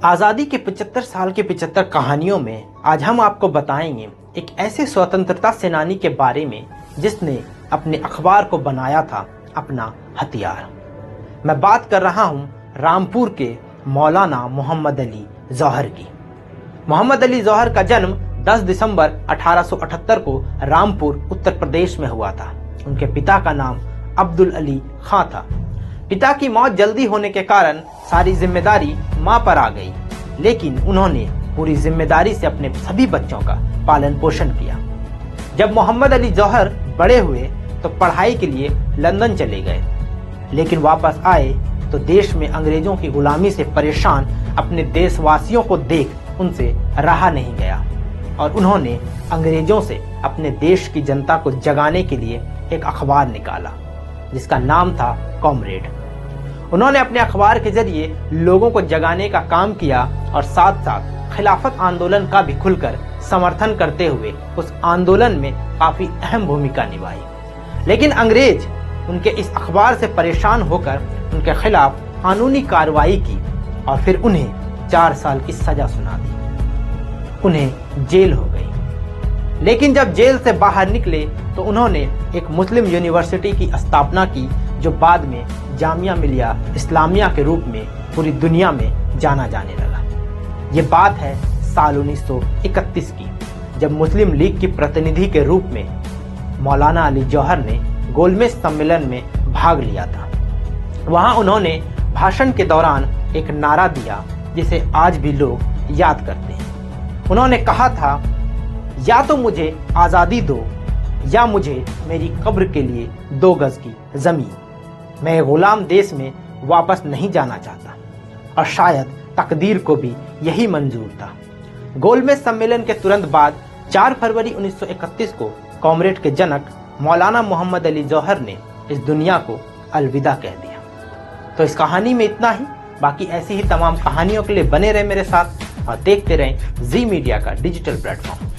आज़ादी के 75 साल की 75 कहानियों में आज हम आपको बताएंगे एक ऐसे स्वतंत्रता सेनानी के बारे में जिसने अपने अखबार को बनाया था अपना हथियार। मैं बात कर रहा हूं रामपुर के मौलाना मोहम्मद अली जौहर की। मोहम्मद अली जौहर का जन्म 10 दिसंबर 1878 को रामपुर उत्तर प्रदेश में हुआ था। उनके पिता का नाम अब्दुल अली खां था। पिता की मौत जल्दी होने के कारण सारी जिम्मेदारी मां पर आ गई, लेकिन उन्होंने पूरी जिम्मेदारी से अपने सभी बच्चों का पालन पोषण किया। जब मोहम्मद अली जौहर बड़े हुए तो पढ़ाई के लिए लंदन चले गए, लेकिन वापस आए तो देश में अंग्रेजों की गुलामी से परेशान अपने देशवासियों को देख उनसे रहा नहीं गया और उन्होंने अंग्रेजों से अपने देश की जनता को जगाने के लिए एक अखबार निकाला जिसका नाम था कॉमरेड। उन्होंने अपने अखबार के जरिए लोगों को जगाने का काम किया और साथ साथ खिलाफत आंदोलन का भी खुलकर समर्थन करते हुए उस आंदोलन में काफी अहम भूमिका निभाई। लेकिन अंग्रेज उनके इस अखबार से परेशान होकर उनके खिलाफ कानूनी कार्रवाई की और फिर उन्हें 4 साल की सजा सुना दी। उन्हें जेल हो गई। लेकिन जब जेल से बाहर निकले तो उन्होंने एक मुस्लिम यूनिवर्सिटी की स्थापना की जो बाद में जामिया मिलिया इस्लामिया के रूप में पूरी दुनिया में जाना जाने लगा। ये बात है साल 1931 की, जब मुस्लिम लीग की प्रतिनिधि के रूप में मौलाना अली जौहर ने गोलमेज सम्मेलन में भाग लिया था। वहां उन्होंने भाषण के दौरान एक नारा दिया जिसे आज भी लोग याद करते हैं। उन्होंने कहा था, या तो मुझे आज़ादी दो या मुझे मेरी कब्र के लिए 2 गज की जमीन। मैं गुलाम देश में वापस नहीं जाना चाहता। और शायद तकदीर को भी यही मंजूर था। गोलमेज सम्मेलन के तुरंत बाद 4 फरवरी 1931 को कॉमरेड के जनक मौलाना मोहम्मद अली जौहर ने इस दुनिया को अलविदा कह दिया। तो इस कहानी में इतना ही। बाकी ऐसी ही तमाम कहानियों के लिए बने रहे मेरे साथ और देखते रहें जी मीडिया का डिजिटल प्लेटफॉर्म।